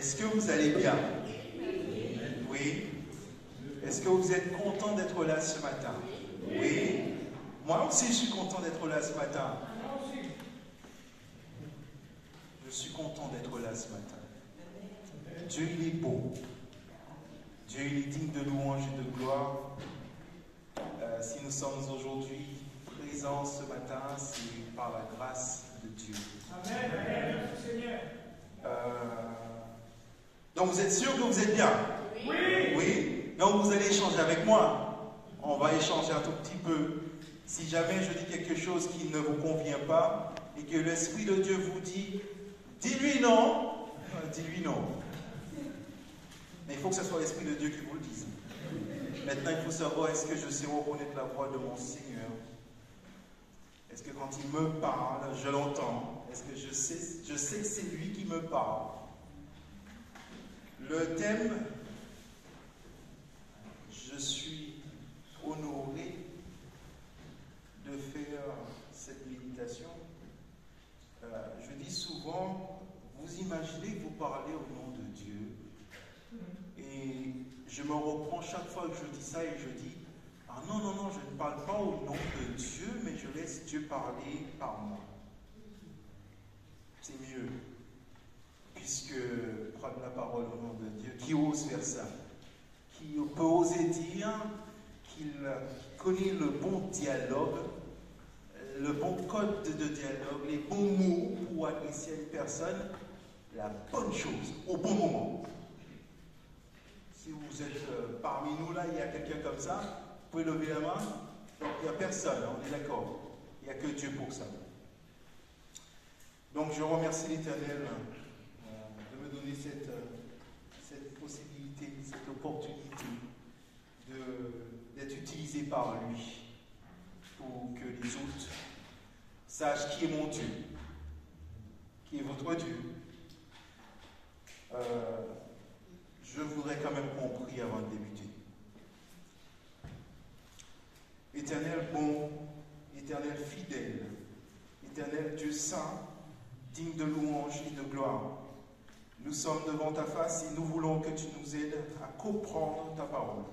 Est-ce que vous allez bien? Oui. Est-ce que vous êtes content d'être là ce matin? Oui. Moi aussi, je suis content d'être là ce matin. Je suis content d'être là ce matin. Dieu, il est beau. Dieu, il est digne de louange et de gloire. Si nous sommes aujourd'hui présents ce matin, c'est par la grâce de Dieu. Amen. Merci Seigneur. Donc vous êtes sûr que vous êtes bien? Oui. Oui. Donc vous allez échanger avec moi. On va échanger un tout petit peu. Si jamais je dis quelque chose qui ne vous convient pas et que l'Esprit de Dieu vous dit, dis-lui non, dis-lui non. Mais il faut que ce soit l'Esprit de Dieu qui vous le dise. Maintenant, il faut savoir, est-ce que je sais reconnaître la voix de mon Seigneur? Est-ce que quand il me parle, je l'entends? Est-ce que je sais que c'est lui qui me parle? Le thème, je suis honoré de faire cette méditation. Je dis souvent, vous imaginez que vous parlez au nom de Dieu. Et je me reprends chaque fois que je dis ça et je dis, ah non, non, non, je ne parle pas au nom de Dieu, mais je laisse Dieu parler par moi. C'est mieux. Puisque prendre la parole au nom de Dieu, qui ose faire ça? Qui peut oser dire qu'il connaît le bon dialogue, le bon code de dialogue, les bons mots pour adresser à une personne la bonne chose, au bon moment. Si vous êtes parmi nous là, il y a quelqu'un comme ça, vous pouvez lever la main. Donc il n'y a personne, on est d'accord. Il n'y a que Dieu pour ça. Donc je remercie l'Éternel de me donner cette possibilité, cette opportunité d'être utilisé par lui pour que les autres sachent qui est mon Dieu, qui est votre Dieu. Je voudrais quand même qu'on prie avant de débuter. Éternel bon, éternel fidèle, éternel Dieu saint, digne de louange et de gloire, nous sommes devant ta face et nous voulons que tu nous aides à comprendre ta parole,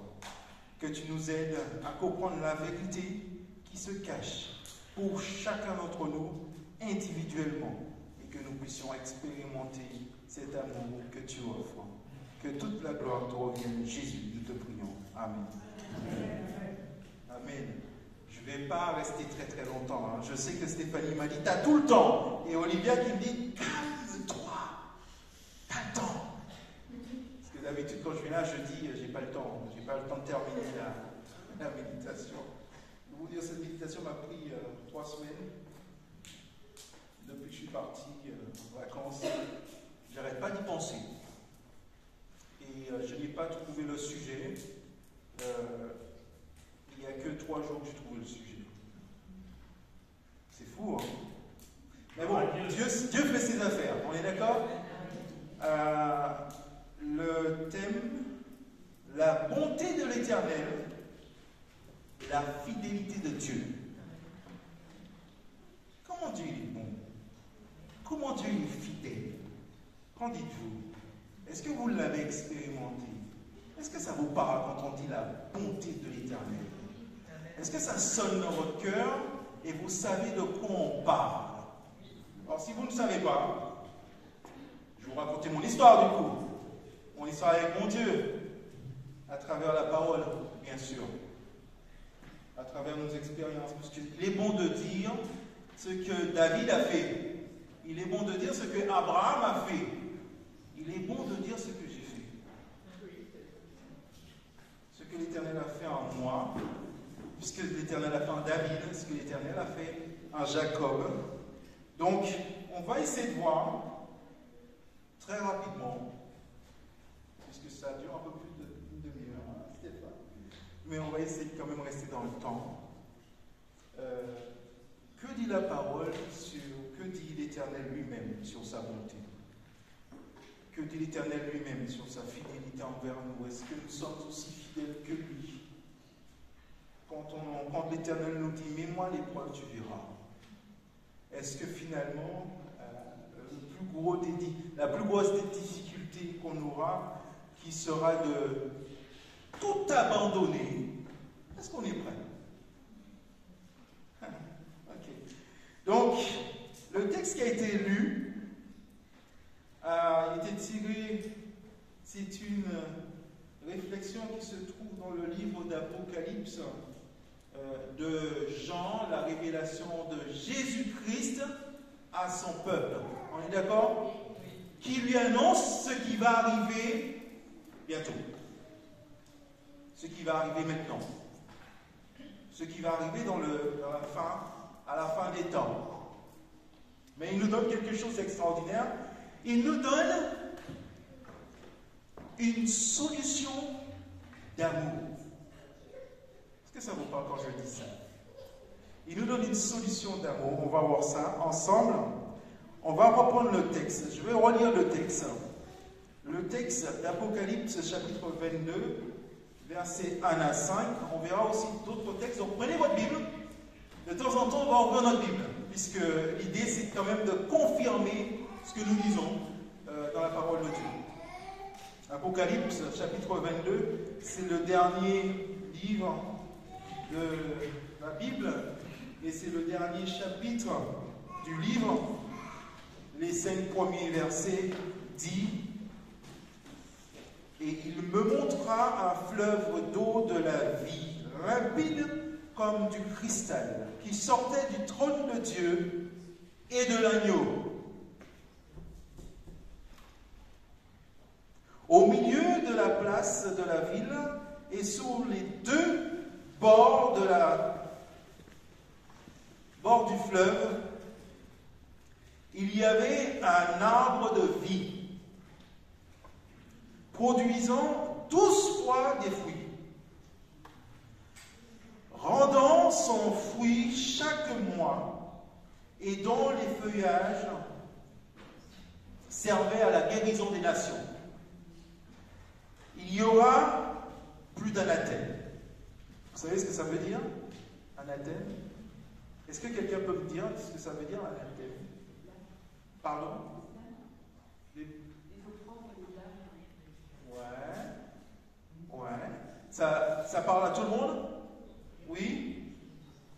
que tu nous aides à comprendre la vérité qui se cache pour chacun d'entre nous individuellement et que nous puissions expérimenter cet amour que tu offres. Que toute la gloire te revienne, Jésus, nous te prions. Amen. Amen. Amen. Je ne vais pas rester très très longtemps. Hein. Je sais que Stéphanie m'a dit, t'as tout le temps. Et Olivia qui me dit, calme-toi. T'as le temps. Parce que d'habitude, quand je viens là, je dis, j'ai pas le temps. J'ai pas le temps de terminer la méditation. Je vais vous dire, cette méditation m'a pris 3 semaines. Depuis que je suis parti en vacances, j'arrête pas d'y penser. Et je n'ai pas trouvé le sujet. Il n'y a que 3 jours que j'ai trouvé le sujet. C'est fou, hein? Mais bon, Dieu fait ses affaires, on est d'accord? Le thème, la bonté de l'Éternel et la fidélité de Dieu. Comment Dieu est bon? Comment Dieu est fidèle? Qu'en dites-vous? Est-ce que vous l'avez expérimenté? Est-ce que ça vous parle quand on dit la bonté de l'Éternel? Est-ce que ça sonne dans votre cœur et vous savez de quoi on parle? Alors si vous ne savez pas, je vais vous raconter mon histoire du coup. Mon histoire avec mon Dieu, à travers la parole, bien sûr. À travers nos expériences. Parce qu'il est bon de dire ce que David a fait. Il est bon de dire ce que Abraham a fait. Il est bon de dire ce que j'ai fait. Ce que l'Éternel a fait en moi, puisque l'Éternel a fait en David, ce que l'Éternel a fait en Jacob. Donc, on va essayer de voir très rapidement, puisque ça dure un peu plus d'une demi-heure, hein, Stéphane. Mais on va essayer de quand même rester dans le temps. Que dit la parole que dit l'Éternel lui-même sur sa bonté? Que dit l'Éternel lui-même sur sa fidélité envers nous? Est-ce que nous sommes aussi fidèles que lui? Quand l'Éternel nous dit, mets-moi l'épreuve, tu verras. Est-ce que finalement, la plus grosse des difficultés l'idée qu'on aura qui sera de tout abandonner. Est-ce qu'on est prêt? Ok. Donc, le texte qui a été lu a été tiré, c'est une réflexion qui se trouve dans le livre d'Apocalypse de Jean, la révélation de Jésus-Christ à son peuple. On est d'accord? Qui lui annonce ce qui va arriver bientôt. Ce qui va arriver maintenant. Ce qui va arriver à la fin des temps. Mais il nous donne quelque chose d'extraordinaire. Il nous donne une solution d'amour. Est-ce que ça vous parle quand je dis ça? Il nous donne une solution d'amour. On va voir ça ensemble. On va reprendre le texte. Je vais relire le texte. Le texte d'Apocalypse, chapitre 22, versets 1 à 5. On verra aussi d'autres textes. Donc prenez votre Bible. De temps en temps, on va ouvrir notre Bible. Puisque l'idée, c'est quand même de confirmer ce que nous lisons dans la parole de Dieu. Apocalypse, chapitre 22, c'est le dernier livre de la Bible. Et c'est le dernier chapitre du livre. Les 5 premiers versets disent: et il me montra un fleuve d'eau de la vie, rapide comme du cristal, qui sortait du trône de Dieu et de l'agneau. Au milieu de la place de la ville et sur les deux bords du fleuve, il y avait un arbre de vie, produisant 12 fois des fruits, rendant son fruit chaque mois, et dont les feuillages servaient à la guérison des nations. Il y aura plus d'anathème. Vous savez ce que ça veut dire, anathème? Est-ce que quelqu'un peut me dire ce que ça veut dire, anathème? Pardon? Il faut prendre les âges. Ouais. Ça parle à tout le monde? Oui?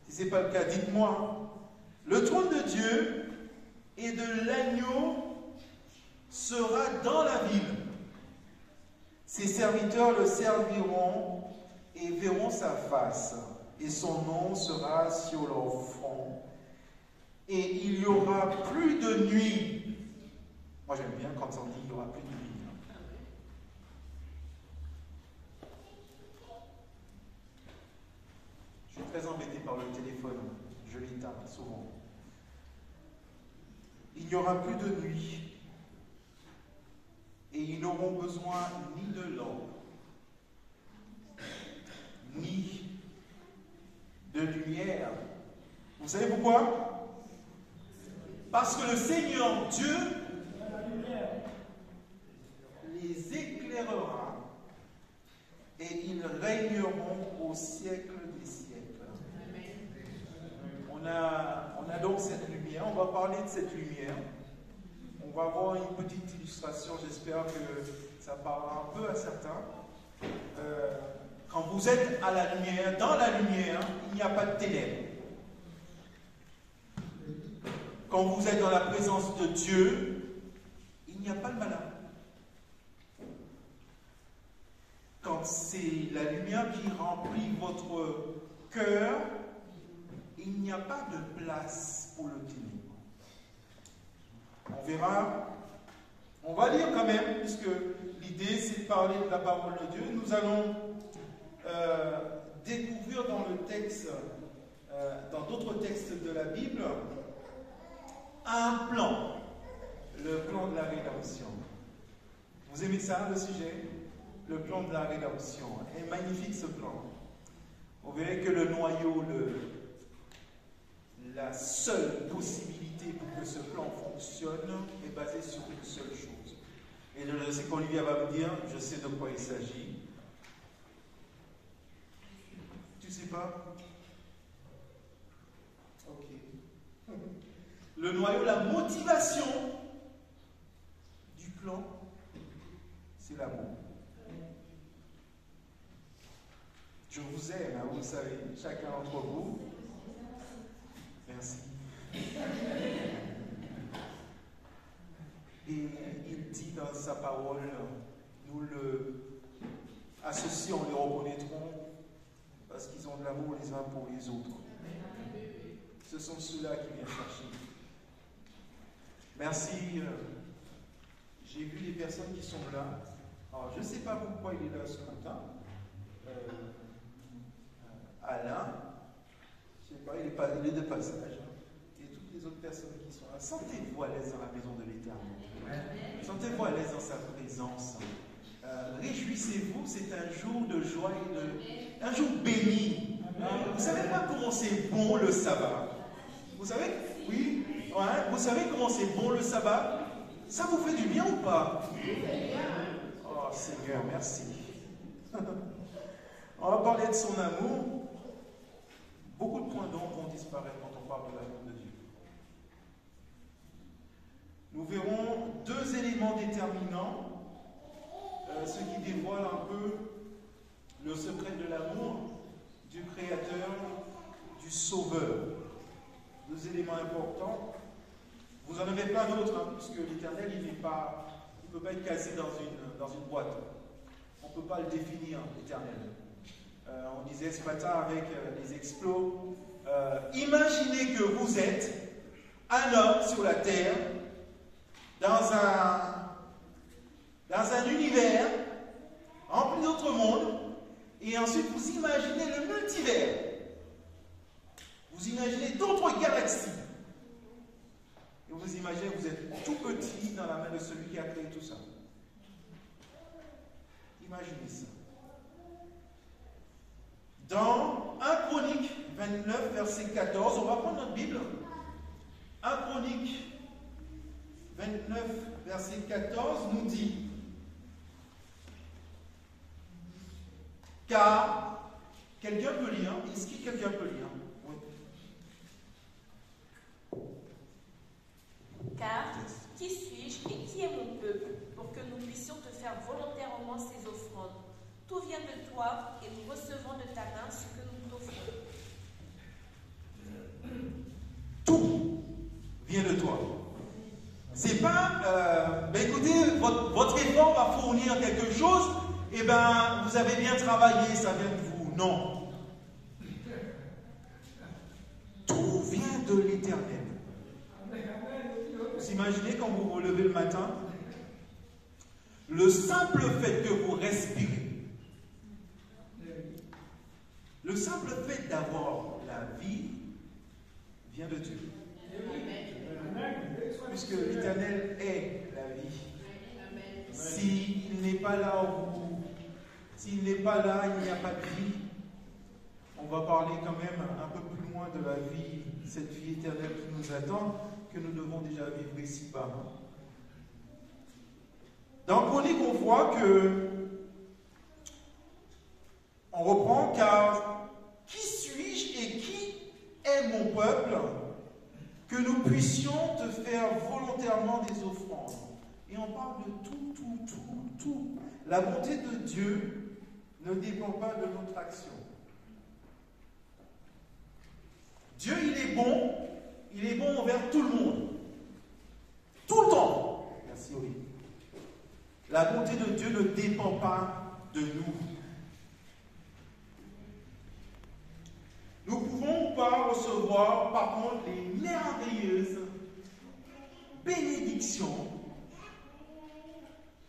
Si ce n'est pas le cas, dites-moi. Le trône de Dieu et de l'agneau sera dans la ville. Ses serviteurs le serviront et verront sa face, et son nom sera sur leur front. Et il n'y aura plus de nuit. Moi j'aime bien quand on dit il n'y aura plus de nuit. Je suis très embêté par le téléphone. Je l'éteins souvent. Il n'y aura plus de nuit. Et ils n'auront besoin ni de lampe, ni de lumière. Vous savez pourquoi? Parce que le Seigneur Dieu les éclairera et ils régneront au siècle des siècles. On a donc cette lumière. On va parler de cette lumière. On va voir une petite illustration, j'espère que ça parlera un peu à certains. Quand vous êtes à la lumière, dans la lumière, il n'y a pas de ténèbres. Quand vous êtes dans la présence de Dieu, il n'y a pas de malin. Quand c'est la lumière qui remplit votre cœur, il n'y a pas de place pour le ténèbre. On verra, on va lire quand même, puisque l'idée c'est de parler de la parole de Dieu. Nous allons découvrir dans le texte, dans d'autres textes de la Bible, un plan, le plan de la rédemption. Vous aimez ça, le sujet? Le plan de la rédemption. C'est magnifique ce plan. Vous verrez que le noyau, la seule possibilité pour que ce plan fonctionne est basée sur une seule chose. Et je sais qu'Olivier va me dire, je sais de quoi il s'agit. Tu sais pas? Ok. Le noyau, la motivation du plan, c'est l'amour. Je vous aime, hein, vous le savez, chacun d'entre vous. Merci. Et il dit dans sa parole, nous le associons, les reconnaîtrons, parce qu'ils ont de l'amour les uns pour les autres. Ce sont ceux-là qui viennent chercher. Merci. J'ai vu les personnes qui sont là. Alors, je ne sais pas pourquoi il est là ce matin. Alain, je ne sais pas, il est de passage. Et toutes les autres personnes qui sont là, sentez-vous à l'aise dans la maison de l'Éternel. Sentez-vous à l'aise dans sa présence. Réjouissez-vous, c'est un jour de joie et un jour béni. Vous savez pas comment c'est bon le sabbat? Vous savez? Oui? Ouais, vous savez comment c'est bon le sabbat? Ça vous fait du bien ou pas? Oh Seigneur, merci. On va parler de son amour. Beaucoup de points d'ombre vont disparaître quand on parle de l'amour de Dieu. Nous verrons deux éléments déterminants, ce qui dévoile un peu le secret de l'amour du Créateur, du Sauveur. Deux éléments importants. Vous en avez plein d'autres, hein, puisque l'Éternel, il ne peut pas être cassé dans une boîte. On ne peut pas le définir, l'Éternel. On disait ce matin avec les explos, imaginez que vous êtes un homme sur la terre, dans un univers rempli d'autres mondes, et ensuite vous imaginez le multivers. Vous imaginez d'autres galaxies. Et vous imaginez que vous êtes tout petit dans la main de celui qui a créé tout ça. Imaginez ça. Dans 1 Chronique 29, verset 14, on va prendre notre Bible. 1 Chronique 29, verset 14 nous dit: car, quelqu'un peut lire, est-ce que quelqu'un peut lire? Oui. Car, qui suis-je et qui est mon peuple pour que nous puissions te faire volontairement ces offrandes? Tout vient de toi et nous recevons de ta main ce que nous t'offrons. Tout vient de toi. C'est pas, écoutez, votre effort va fournir quelque chose, et vous avez bien travaillé, ça vient de vous. Non. Tout vient de l'Éternel. Vous imaginez quand vous vous levez le matin, le simple fait que vous respirez, le simple fait d'avoir la vie vient de Dieu. Puisque l'Éternel est la vie. S'il n'est pas là s'il n'est pas là, il n'y a pas de vie. On va parler quand même un peu plus loin de la vie, cette vie éternelle qui nous attend, que nous devons déjà vivre ici-bas. Dans Chronique, on voit que on reprend, car qui suis-je et qui est mon peuple, que nous puissions te faire volontairement des offrandes. Et on parle de tout. La bonté de Dieu ne dépend pas de notre action. Dieu, il est bon envers tout le monde. Tout le temps. Merci, oui. La bonté de Dieu ne dépend pas de nous. Nous pouvons pas recevoir, par contre, les merveilleuses bénédictions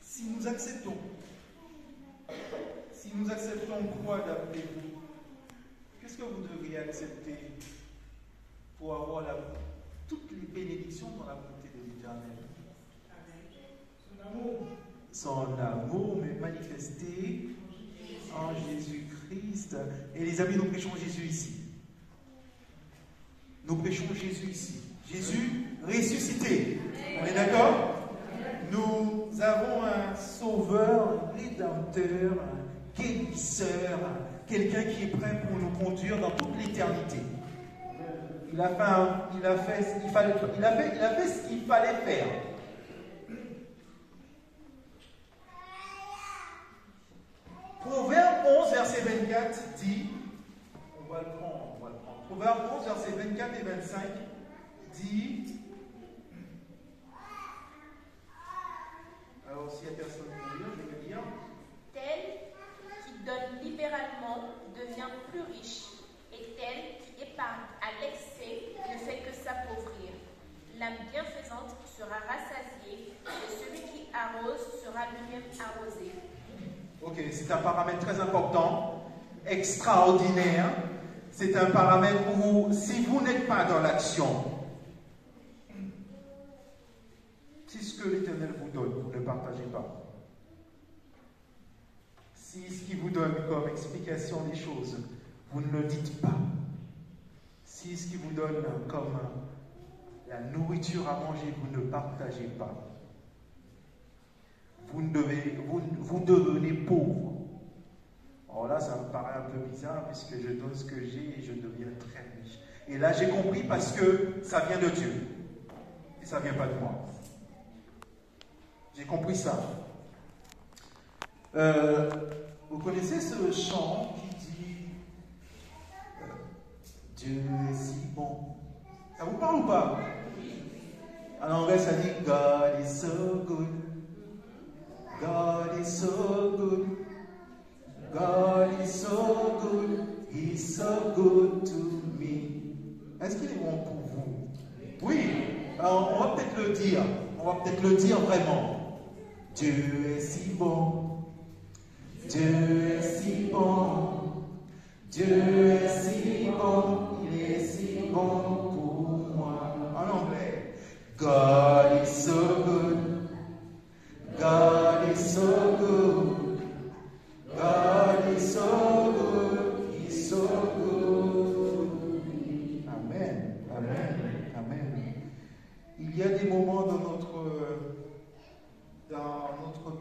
si nous acceptons. Si nous acceptons quoi d'après vous? Qu'est-ce que vous devriez accepter pour avoir toutes les bénédictions dans la bonté de l'Éternel? Son amour. Son amour mais manifesté en Jésus-Christ. Et les amis, nous prêchons Jésus ici. Nous prêchons Jésus ici. Jésus ressuscité. On est d'accord? Nous avons un sauveur, un rédempteur, un guérisseur, quelqu'un qui est prêt pour nous conduire dans toute l'éternité. Il a fait ce qu'il fallait faire. Proverbe 11, verset 24 dit, on va le prendre. Proverbe 11, verset 24 et 25 dit, alors s'il n'y a personne pour lire, je vais lire. Tel qui donne libéralement devient plus riche, et tel qui épargne à l'excès ne fait que s'appauvrir. L'âme bienfaisante sera rassasiée, et celui qui arrose sera lui-même arrosé. Ok, c'est un paramètre très important, extraordinaire. C'est un paramètre où, si vous n'êtes pas dans l'action, si ce que l'Éternel vous donne, vous ne le partagez pas. Si ce qu'il vous donne comme explication des choses, vous ne le dites pas. Si ce qu'il vous donne comme la nourriture à manger, vous ne partagez pas. Vous devenez pauvre. Alors là, ça me paraît un peu bizarre puisque je donne ce que j'ai et je deviens très riche. Et là, j'ai compris parce que ça vient de Dieu. Et ça ne vient pas de moi. J'ai compris ça. Vous connaissez ce chant qui dit Dieu est si bon. Ça vous parle ou pas? En anglais, ça dit God is so good. God is so good. God is so good. He's so good to me. Est-ce qu'il est bon pour vous? Oui. Alors, on va peut-être le dire. On va peut-être le dire vraiment. Dieu est si bon. Dieu est si bon. Dieu est si bon. Il est si bon pour moi. En anglais. God is so good. God is so good. God is so good. He's so good. Amen. Amen. Amen. Il y a des moments dans notre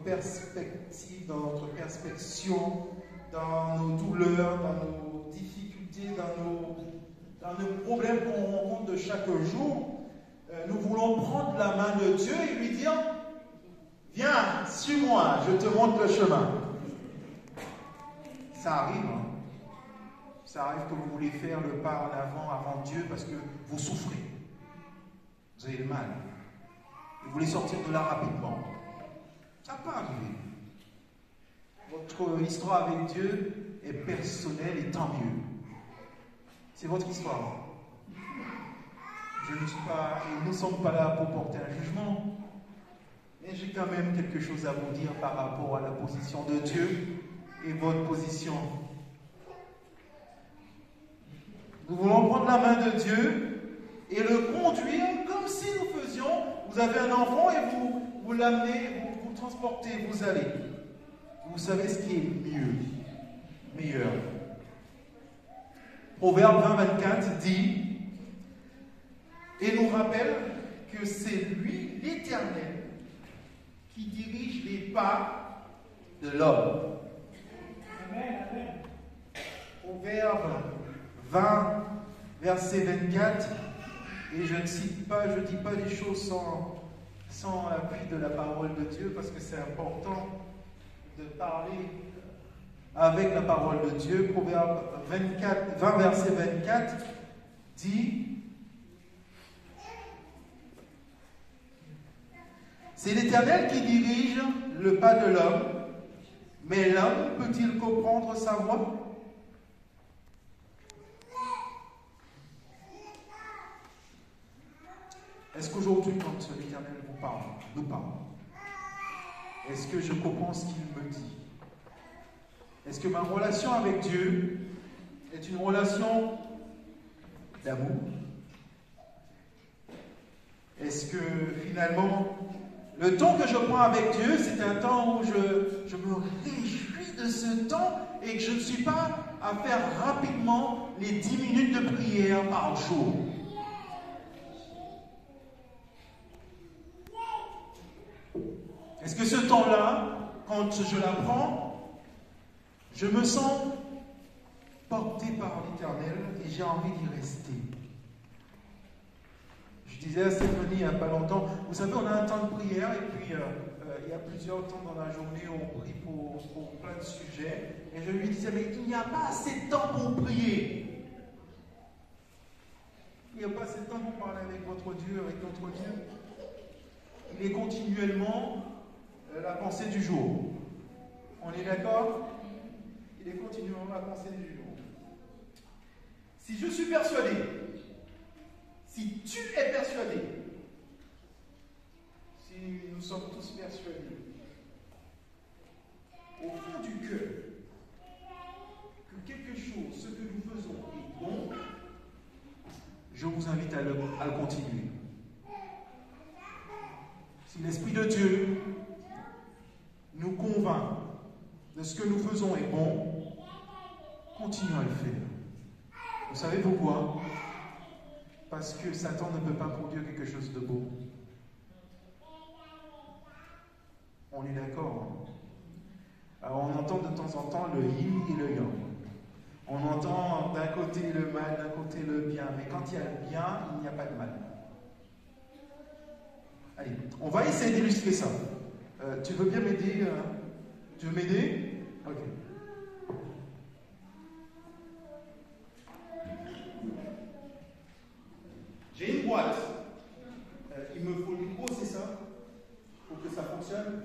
perspective, dans notre perspection, dans nos douleurs, dans nos difficultés, dans nos problèmes qu'on rencontre de chaque jour. Nous voulons prendre la main de Dieu et lui dire « Viens, suis-moi, je te montre le chemin. » Ça arrive, hein? Ça arrive que vous voulez faire le pas en avant Dieu parce que vous souffrez. Vous avez le mal. Vous voulez sortir de là rapidement. Ça peut arriver. Votre histoire avec Dieu est personnelle et tant mieux. C'est votre histoire. Je ne suis pas, et nous ne sommes pas là pour porter un jugement, mais j'ai quand même quelque chose à vous dire par rapport à la position de Dieu et votre position. Nous voulons prendre la main de Dieu et le conduire comme si nous faisions, vous avez un enfant et vous l'amenez, vous transportez, vous allez. Vous savez ce qui est meilleur. Proverbe 20-24 dit et nous rappelle que c'est lui, l'Éternel, qui dirige les pas de l'homme. Amen, amen. Proverbe 20, verset 24, et je ne cite pas, je ne dis pas des choses sans l'appui de la parole de Dieu, parce que c'est important de parler avec la parole de Dieu. Proverbe 20, verset 24 dit c'est l'Éternel qui dirige le pas de l'homme, mais l'homme peut-il comprendre sa voie? Est-ce qu'aujourd'hui, quand l'Éternel nous parle, est-ce que je comprends ce qu'il me dit? Est-ce que ma relation avec Dieu est une relation d'amour? Est-ce que finalement, le temps que je prends avec Dieu, c'est un temps où je me réjouis de ce temps et que je ne suis pas à faire rapidement les 10 minutes de prière par jour? Est-ce que ce temps-là, quand je la prends, je me sens porté par l'Éternel et j'ai envie d'y rester? Je disais à Stéphanie il n'y a pas longtemps, vous savez, on a un temps de prière et puis il y a plusieurs temps dans la journée, on prie pour plein de sujets. Et je lui disais, mais il n'y a pas assez de temps pour prier. Il n'y a pas assez de temps pour parler avec votre Dieu, avec notre Dieu. Il est continuellement la pensée du jour. On est d'accord? Il est continuellement la pensée du jour. Si je suis persuadé, si tu es persuadé, si nous sommes tous persuadés, au fond du cœur, que quelque chose, ce que nous faisons est bon, je vous invite à le continuer. Si l'Esprit de Dieu nous convainc de ce que nous faisons est bon, continuons à le faire. Vous savez pourquoi? Parce que Satan ne peut pas produire quelque chose de beau. On est d'accord, hein? Alors on entend de temps en temps le yin et le yang. On entend d'un côté le mal, d'un côté le bien. Mais quand il y a le bien, il n'y a pas de mal. Allez, on va essayer d'illustrer ça. Tu veux bien m'aider? Tu veux m'aider? Ok. J'ai une boîte. Il me faut le micro, c'est ça? Pour que ça fonctionne?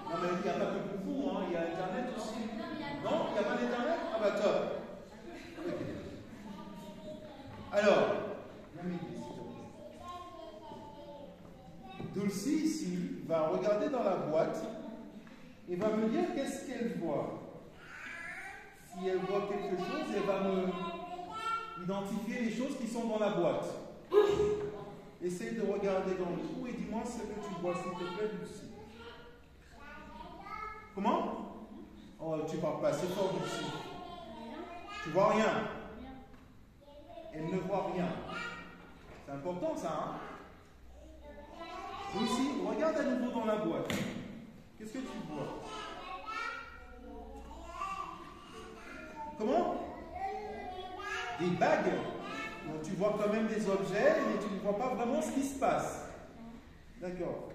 Non, mais il n'y a pas que pour vous, hein. Il y a Internet aussi. Non? Il n'y a pas d'Internet? Ah bah top. Okay. Alors, Dulcie ici va regarder dans la boîte et va me dire qu'est-ce qu'elle voit. Si elle voit quelque chose, elle va me identifier les choses qui sont dans la boîte. Essaye de regarder dans le trou et dis-moi ce que tu vois, s'il te plaît, Dulcie. Comment? Oh, tu parles pas assez fort, Dulcie. Tu vois rien. Elle ne voit rien. C'est important, ça, hein? Dulcie, regarde à nouveau dans la boîte. Qu'est-ce que tu vois? Comment? Des bagues. Donc tu vois quand même des objets, mais tu ne vois pas vraiment ce qui se passe. D'accord.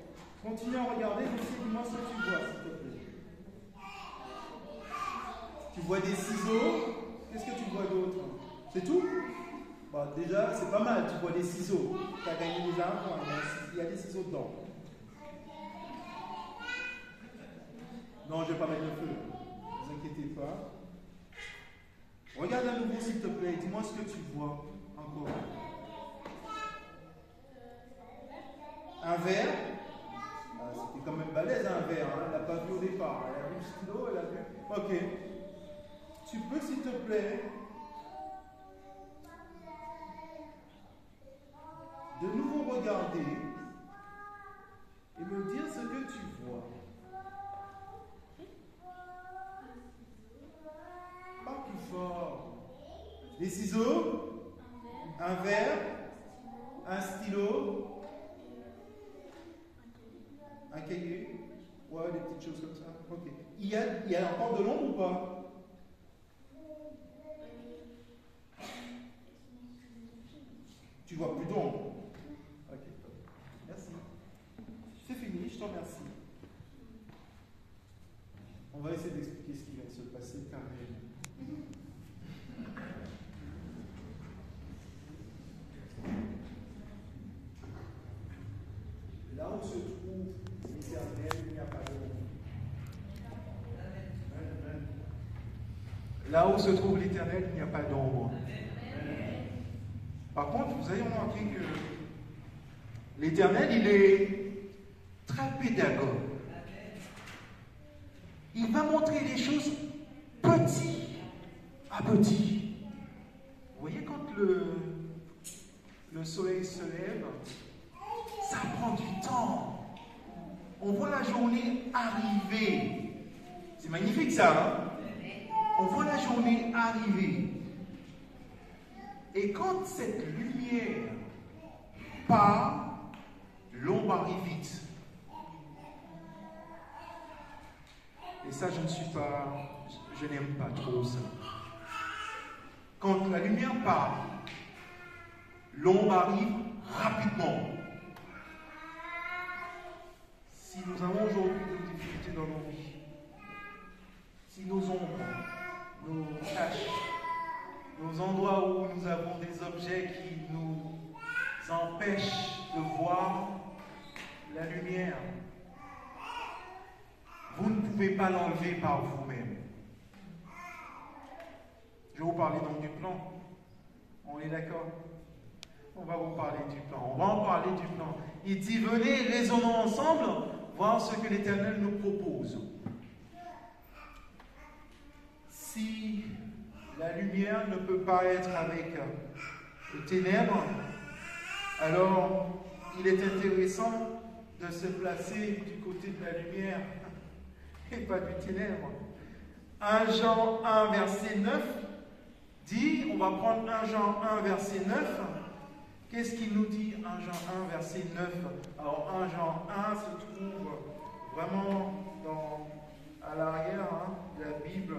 Continue à regarder, Dulcie, dis-moi ce que tu vois, s'il te plaît. Tu vois des ciseaux. Qu'est-ce que tu vois d'autre? C'est tout? Bon, déjà, c'est pas mal, tu vois des ciseaux. Tu as gagné déjà un point, il y a des ciseaux dedans. Non, je ne vais pas mettre le feu. Ne vous inquiétez pas. Regarde à nouveau, s'il te plaît. Dis-moi ce que tu vois encore. Un verre. Ah, c'était quand même balèze, un verre. Hein. Elle n'a pas vu au départ. Elle a vu le stylo, elle a vu. Ok. Tu peux, s'il te plaît, de nouveau regarder et me dire ce que tu vois. Pas plus fort. Des ciseaux, un verre, un stylo, un cahier. Ouais, des petites choses comme ça. Ok. Il y a encore de l'ombre ou pas? Tu vois plus d'ombre. Ok, merci. C'est fini, je te remercie. On va essayer d'expliquer ce qui vient de se passer carrément. Là où se trouve l'Éternel, il n'y a pas d'ombre. Là où se trouve l'Éternel, il n'y a pas d'ombre. Par contre, vous avez remarqué que l'Éternel, il est très pédagogue. Il va montrer les choses petit à petit. Vous voyez, quand le soleil se lève, ça prend du temps. On voit la journée arriver. C'est magnifique ça, hein? On voit la journée arriver. Et quand cette lumière part, l'ombre arrive vite. Et ça, je n'aime pas trop ça. Quand la lumière part, l'ombre arrive rapidement. Si nous avons aujourd'hui des difficultés dans nos vies, si nos ombres, nos tâches, nos endroits où nous avons des objets qui nous empêchent de voir la lumière, vous ne pouvez pas l'enlever par vous-même. Je vais vous parler donc du plan. On est d'accord? On va vous parler du plan. On va en parler du plan. Il dit, venez, raisonnons ensemble, voir ce que l'Éternel nous propose. Si la lumière ne peut pas être avec les ténèbres, alors il est intéressant de se placer du côté de la lumière et pas du ténèbre. 1 Jean 1, verset 9 dit, on va prendre 1 Jean 1, verset 9. Qu'est-ce qu'il nous dit 1 Jean 1, verset 9? Alors 1 Jean 1 se trouve vraiment à l'arrière de la Bible.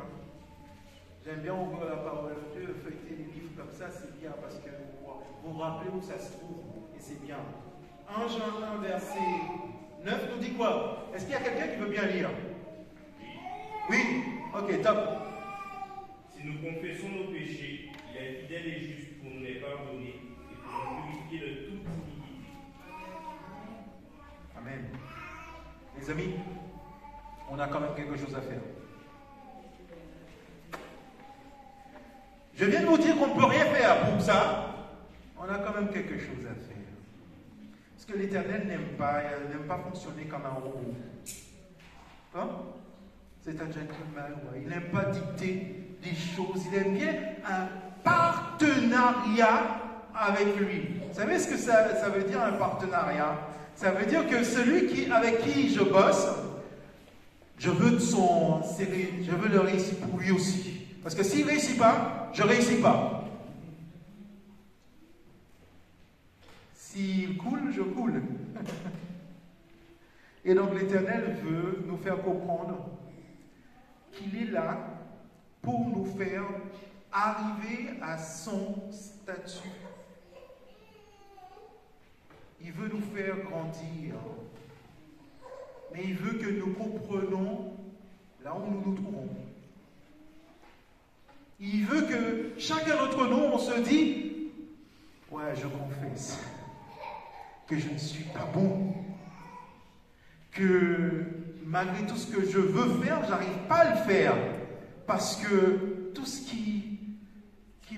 J'aime bien ouvrir la parole de Dieu, feuilleter les livres comme ça, c'est bien parce que vous vous rappelez où ça se trouve et c'est bien. 1 Jean 1, verset 9 nous dit quoi? Est-ce qu'il y a quelqu'un qui veut bien lire? Oui? Ok, top. Si nous confessons nos péchés, il est fidèle et juste pour nous les pardonner et pour nous purifier de toute iniquité. Amen. Les amis, on a quand même quelque chose à faire. Je viens de vous dire qu'on ne peut rien faire pour ça. On a quand même quelque chose à faire. Parce que l'Éternel n'aime pas fonctionner comme un robot. Hein? C'est un gentleman. Ouais. Il n'aime pas dicter des choses. Il aime bien un partenariat avec lui. Vous savez ce que ça veut dire un partenariat? Ça veut dire que celui avec qui je bosse, je veux le réussir pour lui aussi. Parce que s'il ne réussit pas, je ne réussis pas. S'il coule, je coule. Et donc l'Éternel veut nous faire comprendre qu'il est là pour nous faire arriver à son statut. Il veut nous faire grandir. Mais il veut que nous comprenions là où nous nous trouvons. Il veut que chacun d'entre nous, on se dit, ouais, je confesse que je ne suis pas bon, que malgré tout ce que je veux faire, j'arrive pas à le faire, parce que tout ce qui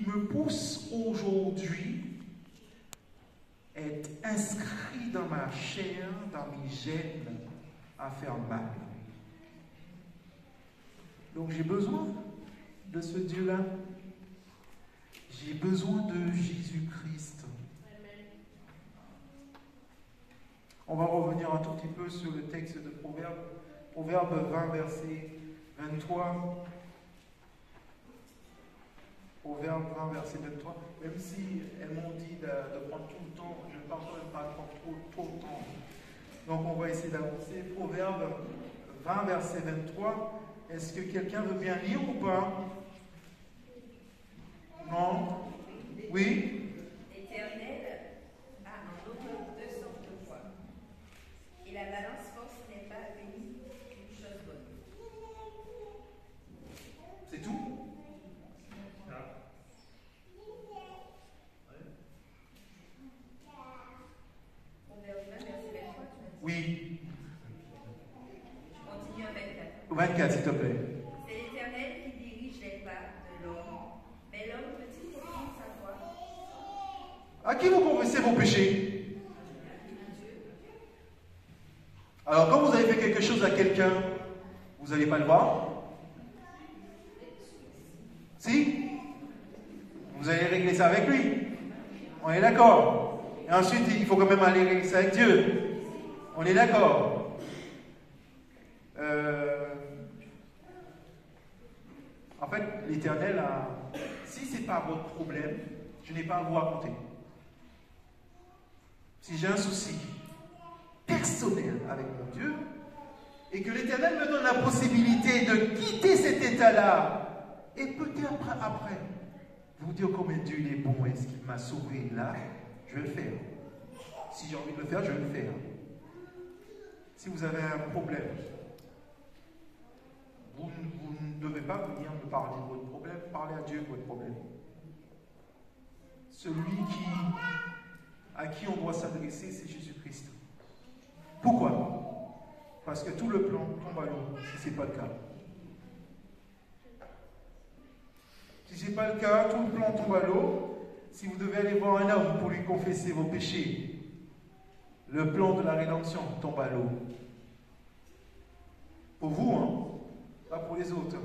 me pousse aujourd'hui est inscrit dans ma chair, dans mes gènes, à faire mal. Donc j'ai besoin de ce Dieu-là. J'ai besoin de Jésus-Christ. On va revenir un tout petit peu sur le texte de Proverbe. Proverbe 20, verset 23. Proverbe 20, verset 23. Même si elles m'ont dit de prendre tout le temps, je ne pense pas prendre trop de temps. Donc on va essayer d'avancer. Proverbe 20, verset 23. Est-ce que quelqu'un veut bien lire ou pas? Non? Oui? L'Éternel a un horreur de sortes de fois, et la balance force n'est pas bénie d'une chose bonne. C'est tout? Proverbe 20, verset 23, tu m'as dit. Oui. Je continue à 24. 24, s'il te plaît. C'est l'Éternel qui dirige les pas de l'homme, mais l'homme peut-il comprendre sa voie? À qui vous confessez vos péchés? Alors, quand vous avez fait quelque chose à quelqu'un, vous n'allez pas le voir? Si? Vous allez régler ça avec lui. On est d'accord. Et ensuite, il faut quand même aller régler ça avec Dieu. On est d'accord. En fait, l'Éternel a... Si ce n'est pas votre problème, je n'ai pas à vous raconter. Si j'ai un souci personnel avec mon Dieu, et que l'Éternel me donne la possibilité de quitter cet état-là, et peut-être après, vous dire combien Dieu il est bon, et ce qu'il m'a sauvé là, je vais le faire. Si j'ai envie de le faire, je vais le faire. si vous avez un problème, vous ne devez pas venir me parler de votre problème, parlez à Dieu de votre problème. Celui à qui on doit s'adresser, c'est Jésus-Christ. Pourquoi? Parce que tout le plan tombe à l'eau, si ce n'est pas le cas. Si ce n'est pas le cas, tout le plan tombe à l'eau. Si vous devez aller voir un homme pour lui confesser vos péchés, le plan de la rédemption tombe à l'eau. Pour vous, hein? Pas pour les autres.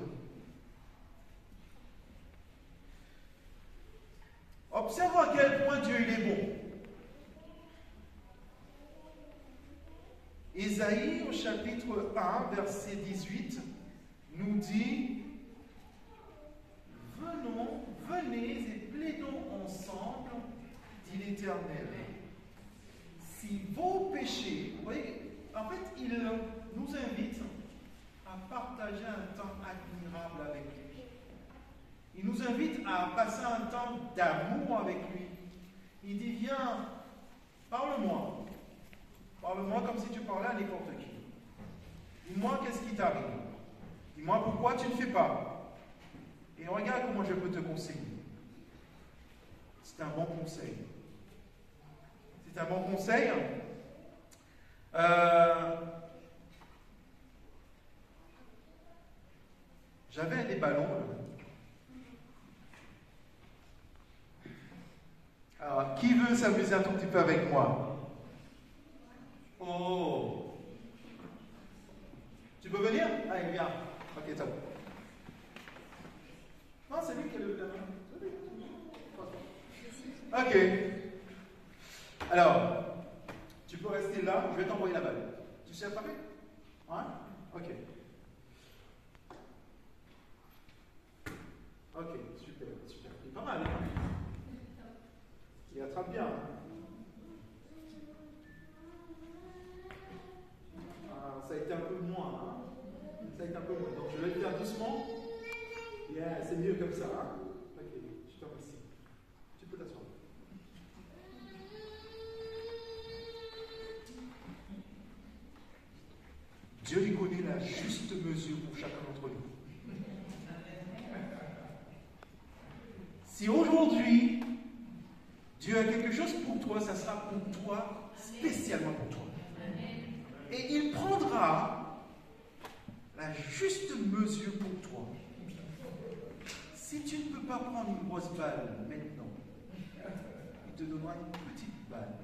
Observe à quel point Dieu il est bon. Ésaïe au chapitre 1, verset 18, nous dit: venez et plaidons ensemble, dit l'Éternel. Si vos péchés, vous voyez, en fait, il nous invite à partager un temps admirable avec lui. Il nous invite à passer un temps d'amour avec lui. Il dit: viens, parle-moi. Parle-moi comme si tu parlais à n'importe qui. Dis-moi qu'est-ce qui t'arrive. Dis-moi pourquoi tu ne fais pas. Et regarde comment je peux te conseiller. C'est un bon conseil. C'est un bon conseil. J'avais des ballons. Alors, qui veut s'amuser un tout petit peu avec moi? Oh! Tu peux venir? Allez, viens. Ok, top. Non, c'est lui qui a levé la main. Ok. Alors, tu peux rester là, je vais t'envoyer la balle. Tu sais attraper? Hein? Ok. Ok, super, super. Il est pas mal, hein? Il attrape bien. Ça a été un peu moins, hein? Ça a été un peu moins. Donc je vais le faire doucement. Yeah, c'est mieux comme ça, hein? Ok, je te remercie. Tu peux t'asseoir. Dieu lui connaît la juste mesure pour chacun d'entre nous. Si aujourd'hui, Dieu a quelque chose pour toi, ça sera pour toi, spécialement pour toi. Et il prendra la juste mesure pour toi. Si tu ne peux pas prendre une grosse balle maintenant, il te donnera une petite balle.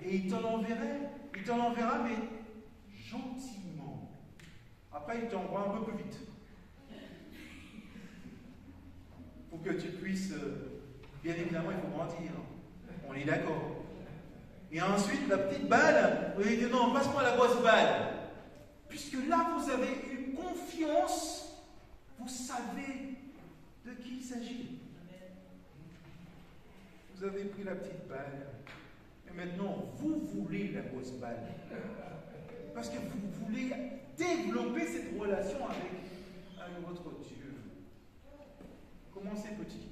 Et il t'en enverra, mais gentiment. Après, il t'envoie un peu plus vite. Pour que tu puisses, bien évidemment, il faut grandir. On est d'accord. Et ensuite, la petite balle, vous allez dire: non, passe-moi la grosse balle. Puisque là, vous avez eu confiance, vous savez de qui il s'agit. Vous avez pris la petite balle. Et maintenant, vous voulez la grosse balle. Parce que vous voulez développer cette relation avec votre Dieu. Commencez petit.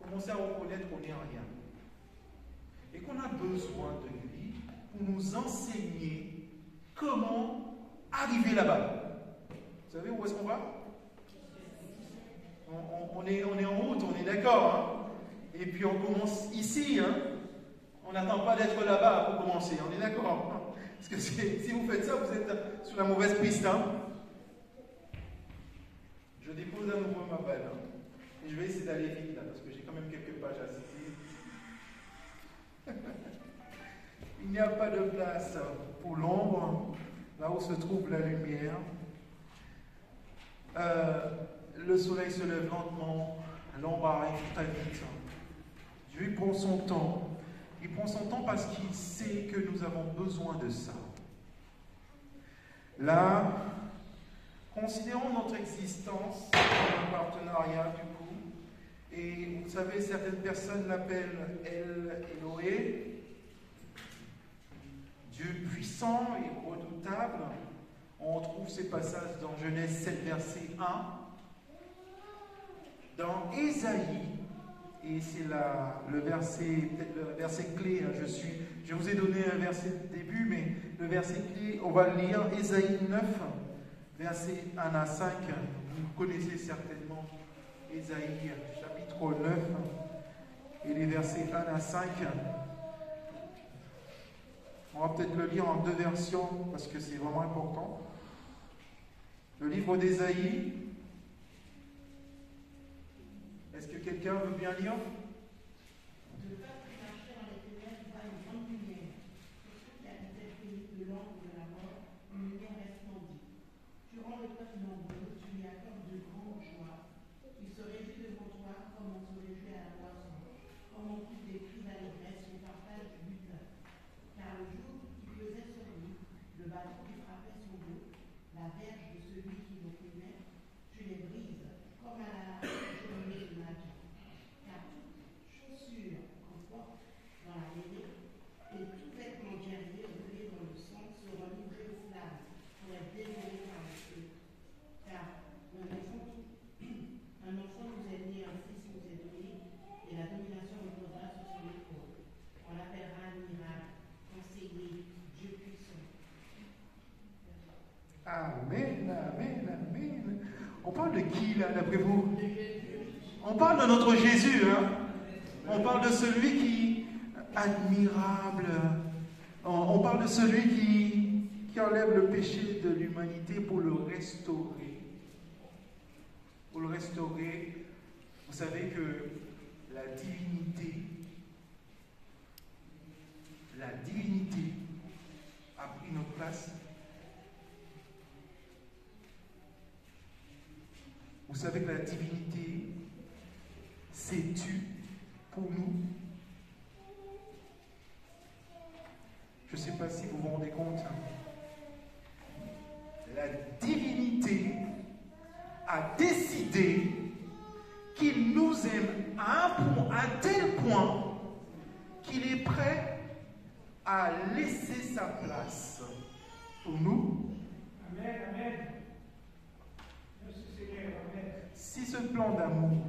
Commencez à reconnaître qu'on n'est rien. Et qu'on a besoin de lui pour nous enseigner comment arriver là-bas. Vous savez où est-ce qu'on va? On est en route, on est d'accord. Hein? Et puis on commence ici. Hein? On n'attend pas d'être là-bas pour commencer, on est d'accord. Hein? Parce que si vous faites ça, vous êtes sur la mauvaise piste. Hein? Je dépose à nouveau ma balle. Hein? Et je vais essayer d'aller vite là, parce que j'ai quand même quelques pages à saisir. Il n'y a pas de place pour l'ombre, là où se trouve la lumière. Le soleil se lève lentement, l'ombre arrive très vite. Dieu prend son temps. Il prend son temps parce qu'il sait que nous avons besoin de ça. Là, considérons notre existence comme un partenariat du coup. Et vous savez, certaines personnes l'appellent El Eloé, Dieu puissant et redoutable. On trouve ces passages dans Genèse 7, verset 1. Dans Ésaïe Et c'est le verset, peut-être le verset clé. Hein, je vous ai donné un verset de début, mais le verset clé, on va le lire, Ésaïe 9, versets 1 à 5. Vous connaissez certainement Ésaïe chapitre 9 et les versets 1 à 5. On va peut-être le lire en deux versions parce que c'est vraiment important. Le livre d'Ésaïe. Est-ce que quelqu'un veut bien lire? Le peuple marchait dans les ténèbres voit une grande lumière. Pour ceux qui habitaient le pays de l'ombre de la mort, une lumière resplendit. Tu rends le peuple nombreux, tu lui accordes de grandes joies. Il se réjouit devant toi comme on se réjouit à la moisson, comme on coupe des cris d'allégresse au partage du butin. Car le jour qui pesait sur lui, le bâton qui frappait son dos, la verge de celui qui l'opprimait, tu les brises comme à la journée de Nadja. Car toute chaussure qu'on porte dans la mêlée et tout vêtement guerrier brûlé dans le sang sera livré aux flammes pour être dévoré par le feu. Car un enfant nous est né, un fils nous est donné, et la domination reposera sur son épaule. On l'appellera un miracle, conseiller, Dieu puissant. Amen, amen, amen. On parle de qui là, d'après vous? On parle de notre Jésus, hein? On parle de celui qui est admirable. On parle de celui qui enlève le péché de l'humanité pour le restaurer. Pour le restaurer, vous savez que la divinité a pris notre place. Vous savez que la divinité s'est tue pour nous. Je ne sais pas si vous vous rendez compte. La divinité a décidé qu'il nous aime à tel point qu'il est prêt à laisser sa place pour nous. Amen, amen. Merci Seigneur, amen. Si ce plan d'amour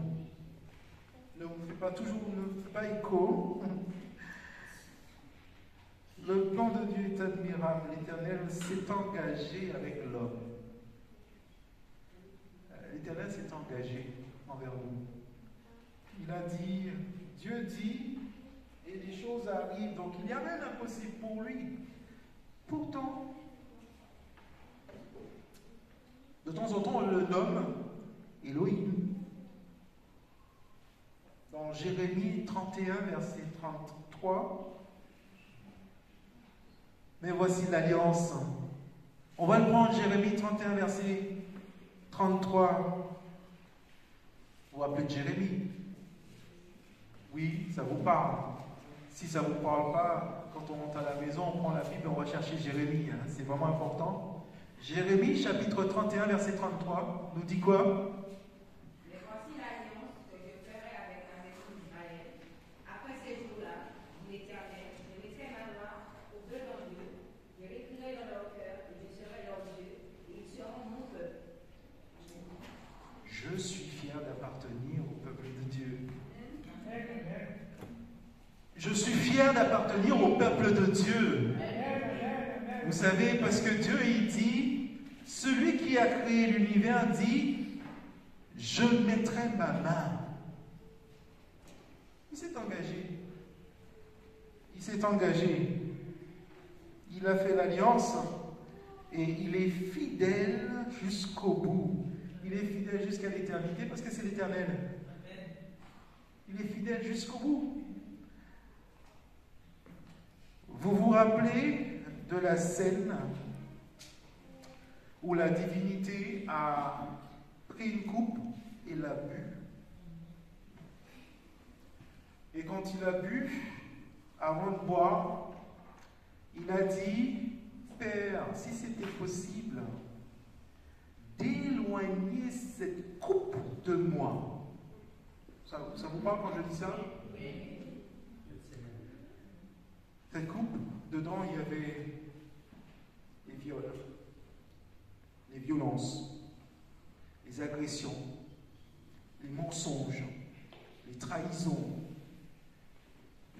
ne vous fait pas écho, le plan de Dieu est admirable. L'Éternel s'est engagé avec l'homme. L'Éternel s'est engagé envers nous. Il a dit, Dieu dit, et les choses arrivent. Donc il n'y a rien d'impossible pour lui. Pourtant, de temps en temps, on le nomme Elohim. Dans Jérémie 31, verset 33, mais voici l'alliance. On va le prendre, Jérémie 31, verset 33. Vous vous rappelez de Jérémie? Oui, ça vous parle. Si ça ne vous parle pas, quand on monte à la maison, on prend la Bible et on va chercher Jérémie. Hein. C'est vraiment important. Jérémie, chapitre 31, verset 33, nous dit quoi? Mais voici l'alliance que je ferai avec la maison d'Israël. Après ces jours-là, dit l'Éternel, je mettrai ma loi au-dedans d'eux, je l'écrirai dans leur cœur, et je serai leur Dieu, et ils seront mon peuple. Je suis fier d'appartenir au peuple de Dieu. Je suis fier d'appartenir au peuple de Dieu. Vous savez, parce que Dieu, il dit, celui qui a créé l'univers dit, je mettrai ma main. Il s'est engagé. Il s'est engagé. Il a fait l'alliance et il est fidèle jusqu'au bout. Il est fidèle jusqu'à l'éternité parce que c'est l'Éternel. Il est fidèle jusqu'au bout. Vous vous rappelez de la scène où la divinité a pris une coupe et l'a bu. Et quand il a bu, avant de boire, il a dit, Père, si c'était possible, d'éloigner cette coupe de moi. Ça vous parle quand je dis ça? Cette coupe, dedans, il y avait les viols, les violences, les agressions, les mensonges, les trahison,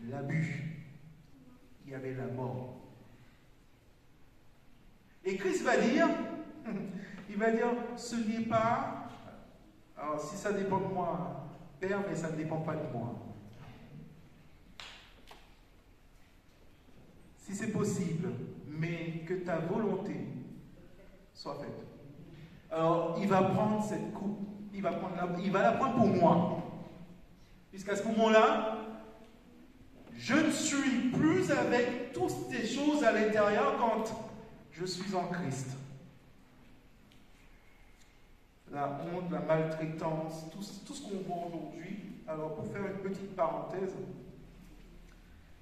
l'abus, il y avait la mort. Et Christ va dire, il va dire, ce n'est pas, alors si ça dépend de moi, Père, mais ça ne dépend pas de moi. Si c'est possible, mais que ta volonté soit faite. Alors, il va prendre cette coupe, il va la prendre pour moi. Puisqu'à ce moment-là, je ne suis plus avec toutes ces choses à l'intérieur quand je suis en Christ. La honte, la maltraitance, tout ce qu'on voit aujourd'hui. Alors, pour faire une petite parenthèse,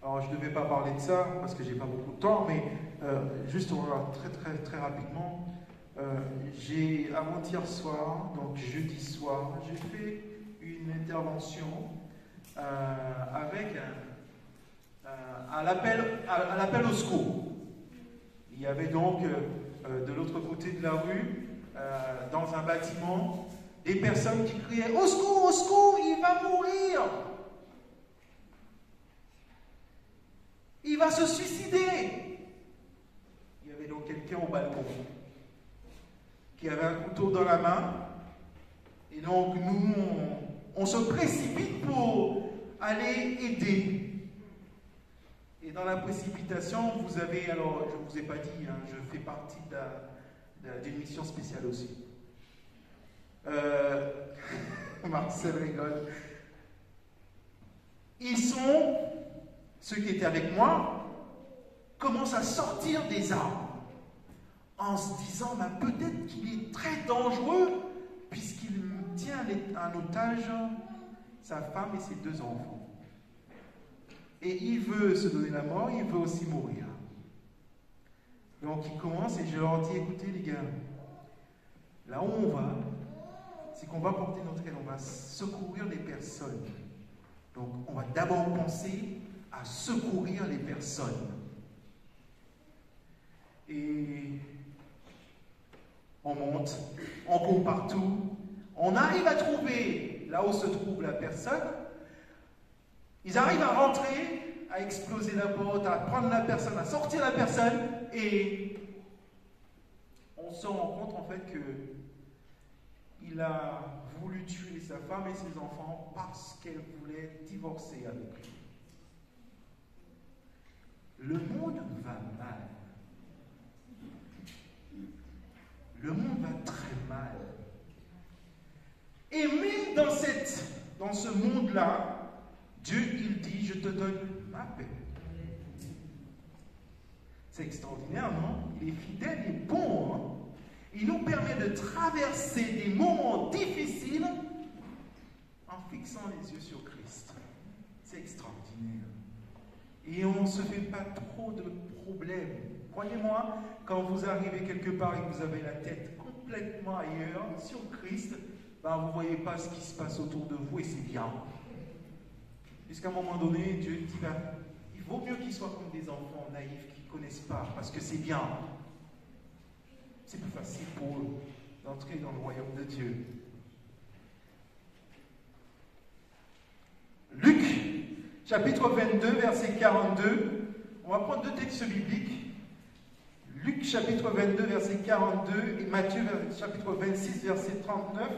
alors je ne devais pas parler de ça parce que j'ai pas beaucoup de temps, mais juste très rapidement, j'ai avant-hier soir, donc jeudi soir, j'ai fait une intervention avec à l'appel au secours. Il y avait donc de l'autre côté de la rue, dans un bâtiment, des personnes qui criaient « Au secours, il va mourir !» Il va se suicider. Il y avait donc quelqu'un au balcon qui avait un couteau dans la main. Et donc nous, on se précipite pour aller aider. Et dans la précipitation, vous avez, alors je ne vous ai pas dit, hein, je fais partie d'une mission spéciale aussi. Marcel rigole. Ceux qui étaient avec moi, commencent à sortir des armes en se disant peut-être qu'il est très dangereux puisqu'il tient en otage sa femme et ses 2 enfants. Et il veut se donner la mort, il veut aussi mourir. Donc il commence et je leur dis, écoutez les gars, là où on va, c'est qu'on va porter notre aide, on va secourir les personnes. Donc on va d'abord penser à secourir les personnes. Et on monte, on court partout, on arrive à trouver là où se trouve la personne. Ils arrivent à rentrer, à exploser la porte, à prendre la personne, à sortir la personne, et on se rend compte en fait que il a voulu tuer sa femme et ses enfants parce qu'elle voulait divorcer avec lui. Le monde va mal. Le monde va très mal. Et même dans ce monde-là, Dieu, il dit, je te donne ma paix. C'est extraordinaire, non? Il est fidèle, il est bon. Hein? Il nous permet de traverser des moments difficiles en fixant les yeux sur Christ. C'est extraordinaire. Et on ne se fait pas trop de problèmes. Croyez-moi, quand vous arrivez quelque part et que vous avez la tête complètement ailleurs, sur Christ, vous ne voyez pas ce qui se passe autour de vous et c'est bien. Jusqu'à un moment donné, Dieu dit, il vaut mieux qu'ils soient comme des enfants naïfs qui ne connaissent pas, parce que c'est bien. C'est plus facile pour eux d'entrer dans le royaume de Dieu. Luc, chapitre 22, verset 42. On va prendre 2 textes bibliques. Luc, chapitre 22, verset 42, et Matthieu, chapitre 26, verset 39.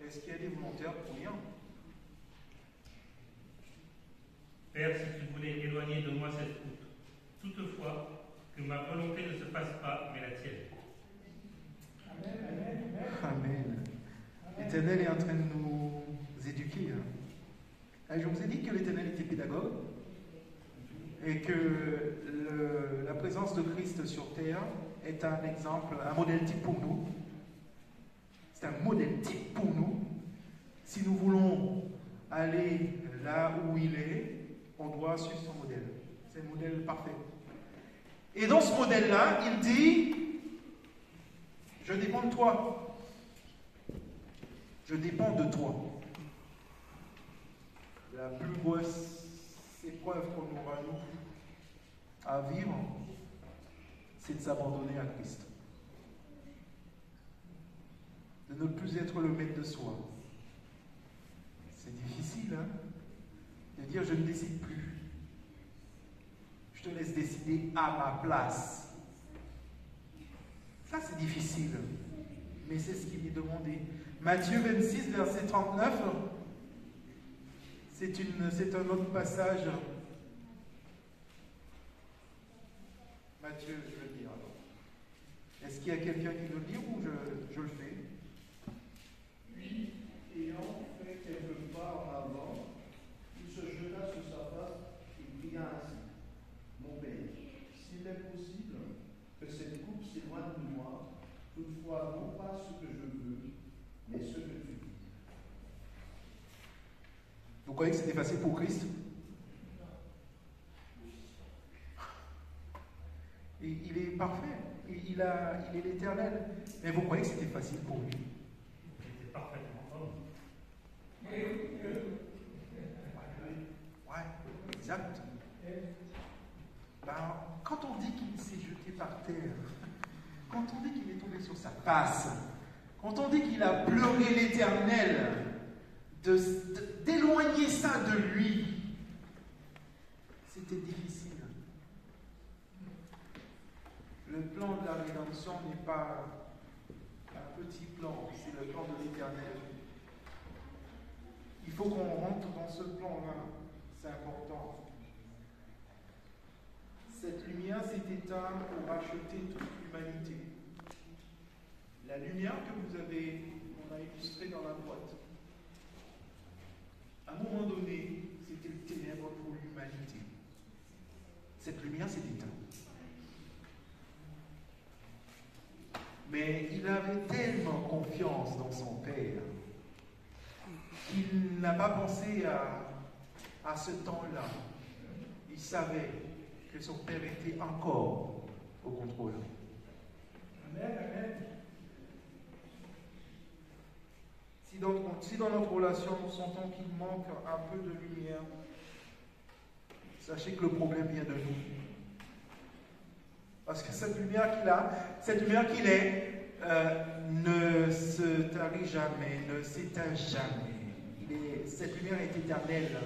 Est-ce qu'il y a des volontaires pour lire? Père, si tu voulais éloigner de moi cette coupe, toutefois, que ma volonté ne se fasse pas, mais la tienne. Amen. L'Éternel est en train de nous éduquer. Hein. Je vous ai dit que l'Éternel était pédagogue et que la présence de Christ sur terre est un exemple, un modèle type pour nous. C'est un modèle type pour nous. Si nous voulons aller là où il est, on doit suivre son modèle. C'est un modèle parfait. Et dans ce modèle-là, il dit, je dépends de toi. Je dépends de toi. La plus grosse épreuves qu'on aura, nous, à vivre, c'est de s'abandonner à Christ. De ne plus être le maître de soi. C'est difficile, hein? De dire je ne décide plus. Je te laisse décider à ma place. Ça, c'est difficile. Mais c'est ce qu'il est demandé. Matthieu 26, verset 39, c'est un autre passage. Matthieu, je vais le lire alors. Est-ce qu'il y a quelqu'un qui veut le lire ou je le fais? Puis, ayant fait quelques pas en avant, il se jeta sur sa face et pria ainsi: Mon Père, s'il est possible que cette coupe s'éloigne de moi, toutefois non pas ce que je veux, mais ce que tu dis. Vous croyez que c'était facile pour Christ? Il est parfait, il est l'éternel. Mais vous croyez que c'était facile pour lui? Il était parfaitement homme. Ouais, exact. Ben, quand on dit qu'il s'est jeté par terre, quand on dit qu'il est tombé sur sa face, quand on dit qu'il a pleuré l'Éternel, d'éloigner ça de lui, c'était difficile. Le plan de la rédemption n'est pas un petit plan, c'est le plan de l'Éternel. Il faut qu'on rentre dans ce plan-là, c'est important. Cette lumière s'est éteinte pour racheter toute l'humanité. La lumière que on a illustrée dans la boîte, à un moment donné, c'était le ténèbre pour l'humanité. Cette lumière s'est éteinte. Mais il avait tellement confiance dans son Père qu'il n'a pas pensé à ce temps-là. Il savait que son Père était encore au contrôle. Amen, amen. Si dans notre relation nous sentons qu'il manque un peu de lumière, sachez que le problème vient de nous. Parce que cette lumière qu'il est, ne se tarit jamais, ne s'éteint jamais. Cette lumière est éternelle.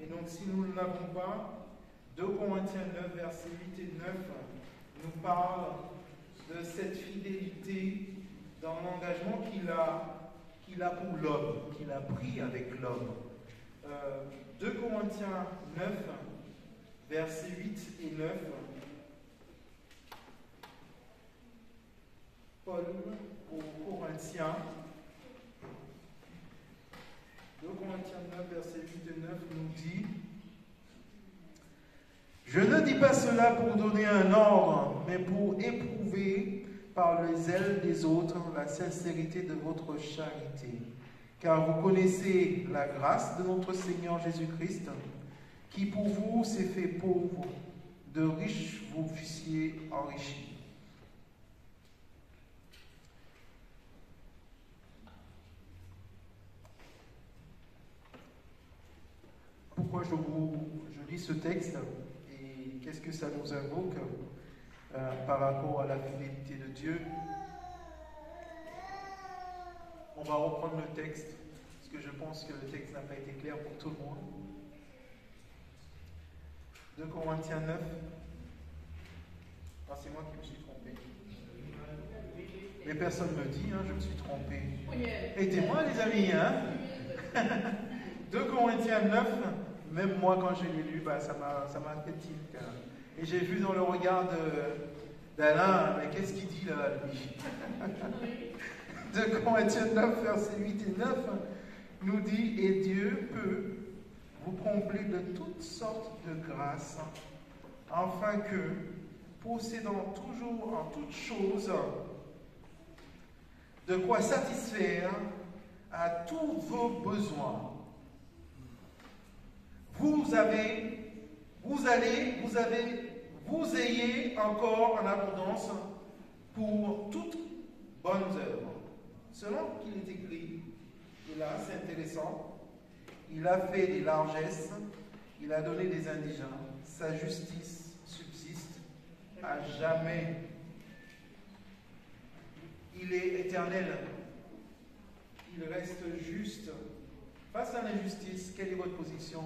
Et donc si nous ne l'avons pas, 2 Corinthiens 9, versets 8 et 9 nous parle de cette fidélité dans l'engagement qu'il a pour l'homme, qu'il a pris avec l'homme. 2 Corinthiens 9, versets 8 et 9. Paul aux Corinthiens. 2 Corinthiens 9, versets 8 et 9 nous dit: Je ne dis pas cela pour donner un ordre, mais pour éprouver par les ailes des autres la sincérité de votre charité. Car vous connaissez la grâce de notre Seigneur Jésus-Christ, qui pour vous s'est fait pauvre, de riches vous fussiez enrichis. Pourquoi je lis ce texte et qu'est-ce que ça nous invoque par rapport à la fidélité de Dieu? On va reprendre le texte, parce que je pense que le texte n'a pas été clair pour tout le monde. 2 Corinthiens 9. Ah, c'est moi qui me suis trompé. Mais personne ne me dit, je me suis trompé. Aidez-moi les amis, 2 Corinthiens 9, même moi quand je l'ai lu, ça m'a fait tilt. Et j'ai vu dans le regard d'Alain, mais qu'est-ce qu'il dit là, lui? 2 Corinthiens 9, versets 8 et 9, nous dit: Et Dieu peut vous combler de toutes sortes de grâces, afin que, possédant toujours en toutes choses de quoi satisfaire à tous vos besoins, vous ayez encore en abondance pour toutes bonnes œuvres. Selon qu'il est écrit, et là c'est intéressant, Il a fait des largesses, il a donné des indigents. Sa justice subsiste à jamais. Il est éternel. Il reste juste. Face à l'injustice, quelle est votre position?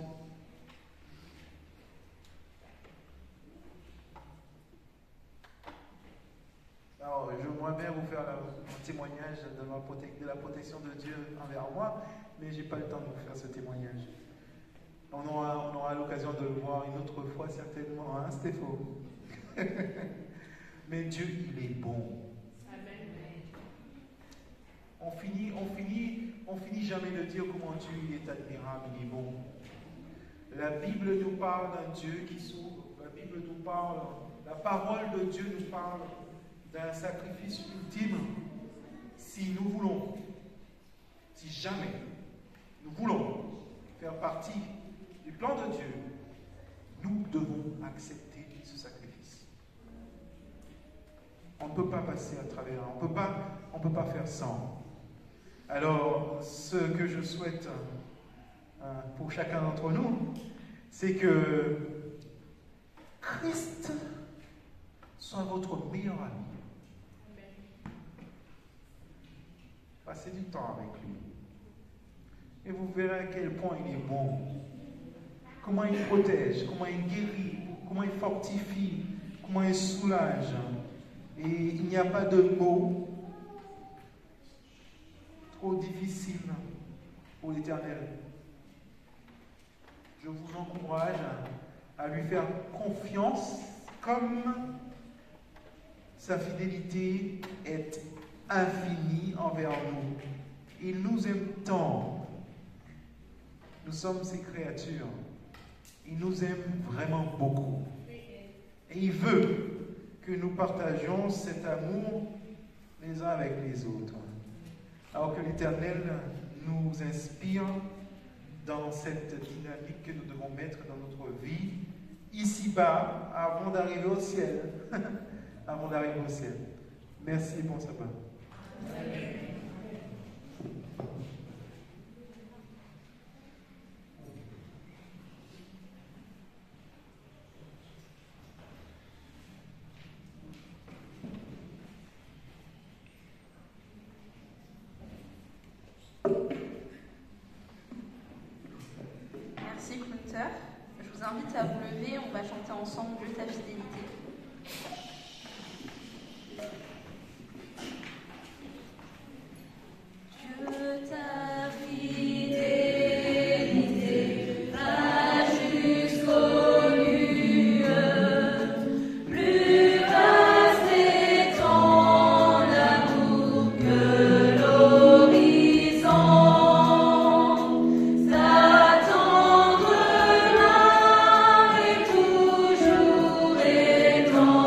Alors, j'aimerais bien vous faire un témoignage de la protection de Dieu envers moi, mais je n'ai pas le temps de vous faire ce témoignage. On aura l'occasion de le voir une autre fois certainement, hein, Stéphane? Mais Dieu, il est bon. Amen. On finit jamais de dire comment Dieu il est admirable, il est bon. La Bible nous parle d'un Dieu qui s'ouvre. La parole de Dieu nous parle d'un sacrifice ultime. Si nous voulons, si jamais nous voulons faire partie du plan de Dieu, nous devons accepter ce sacrifice. On ne peut pas passer à travers, on ne peut pas faire sans. Alors, ce que je souhaite pour chacun d'entre nous, c'est que Christ soit votre meilleur ami. Passez du temps avec lui. Et vous verrez à quel point il est bon. Comment il protège, comment il guérit, comment il fortifie, comment il soulage. Et il n'y a pas de mots trop difficiles pour l'Éternel. Je vous encourage à lui faire confiance comme sa fidélité est infinie envers nous. Il nous aime tant. Nous sommes ses créatures. Il nous aime vraiment beaucoup. Et il veut que nous partagions cet amour les uns avec les autres. Alors que l'Éternel nous inspire dans cette dynamique que nous devons mettre dans notre vie, ici-bas, avant d'arriver au ciel. Avant d'arriver au ciel. Merci, bon sabbat. Merci Gunther. Je vous invite à vous lever, on va chanter ensemble Dieu ta fidélité. Dieu ta fidélité va jusqu'aux nues, plus vaste est ton amour que l'horizon. Sa tendre main est toujours étendue.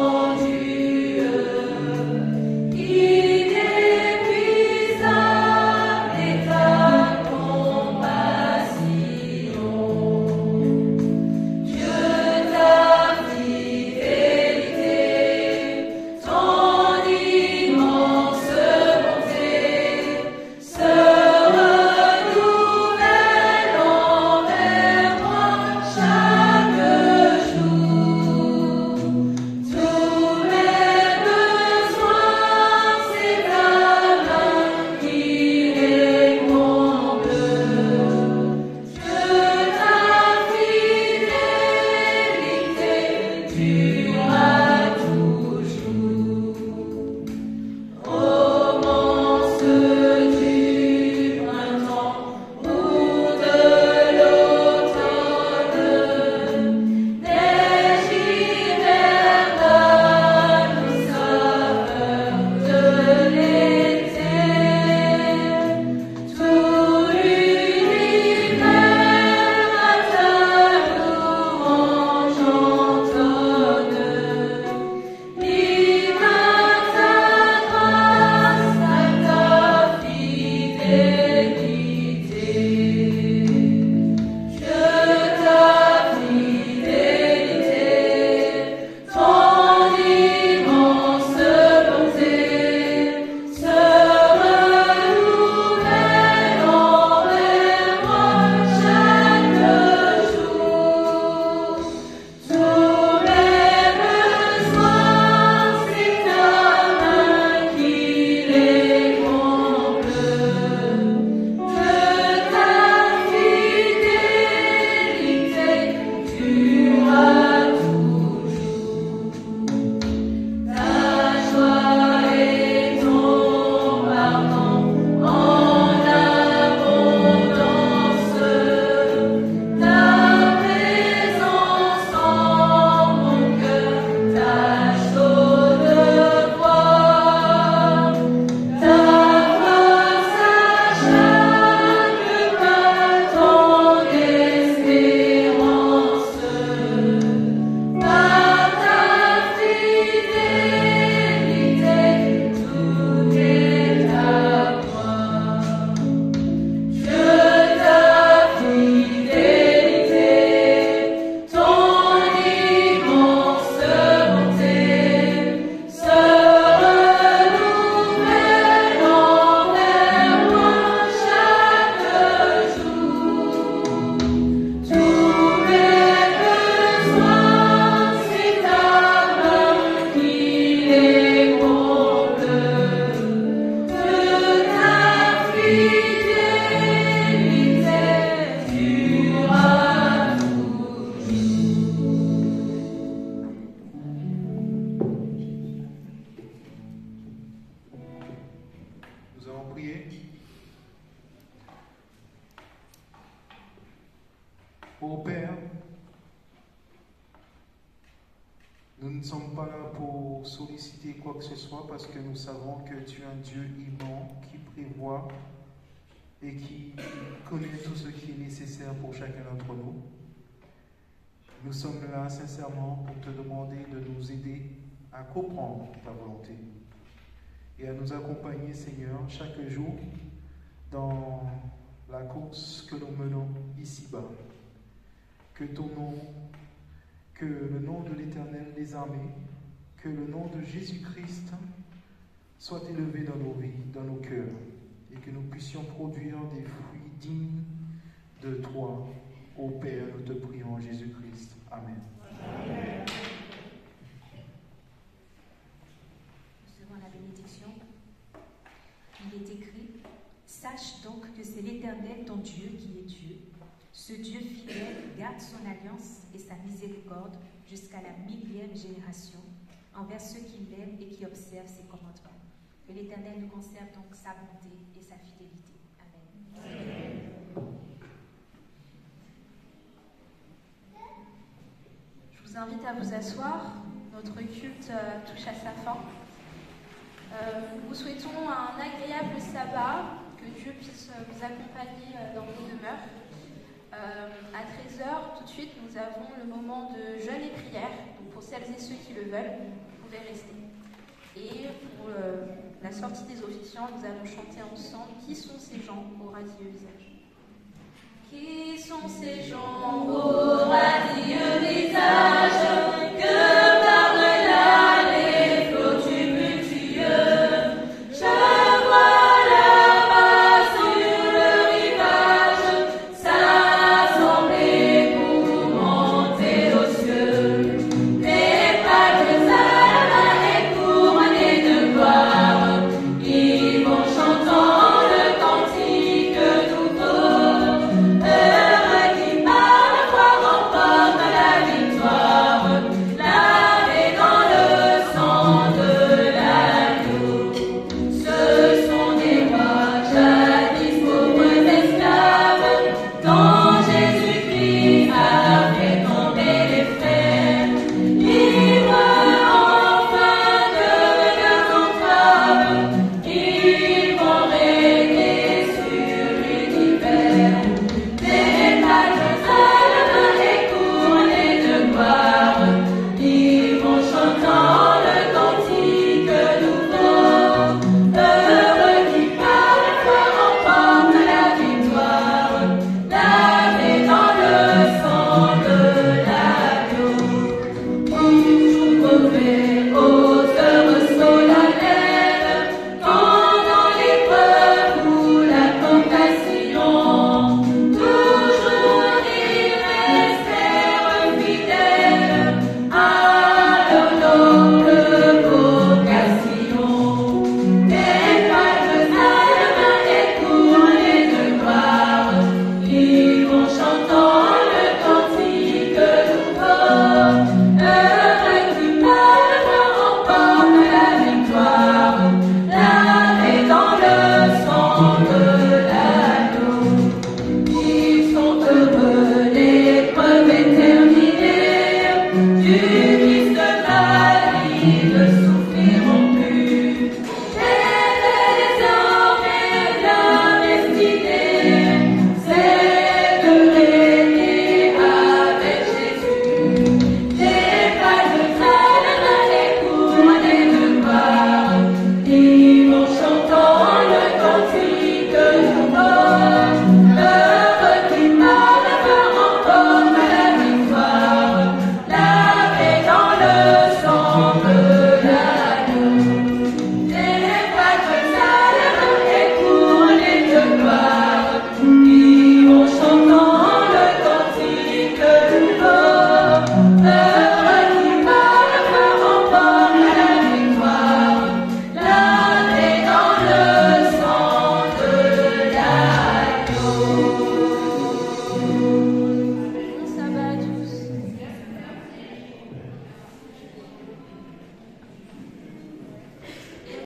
Nous ne sommes pas là pour solliciter quoi que ce soit parce que nous savons que tu es un Dieu aimant qui prévoit et qui connaît tout ce qui est nécessaire pour chacun d'entre nous. Nous sommes là sincèrement pour te demander de nous aider à comprendre ta volonté et à nous accompagner, Seigneur, chaque jour dans la course que nous menons ici-bas. Que ton nom, que le nom de l'Éternel des armées, que le nom de Jésus-Christ soit élevé dans nos vies, dans nos cœurs, et que nous puissions produire des fruits dignes de toi, ô Père, nous te prions en Jésus-Christ. Amen. Amen. Recevons la bénédiction. Il est écrit: sache donc que c'est l'Éternel ton Dieu qui est Dieu. Ce Dieu fidèle garde son alliance et sa miséricorde jusqu'à la 1000e génération envers ceux qui l'aiment et qui observent ses commandements. Que l'Éternel nous conserve donc sa bonté et sa fidélité. Amen. Amen. Je vous invite à vous asseoir. Notre culte touche à sa fin. Nous vous souhaitons un agréable sabbat, que Dieu puisse vous accompagner dans vos demeures. À 13h, tout de suite, nous avons le moment de jeûne et prière. Donc pour celles et ceux qui le veulent, vous pouvez rester. Et pour la sortie des officiants, nous allons chanter ensemble « Qui sont ces gens au radieux usage ?» Qui sont ces gens au radieux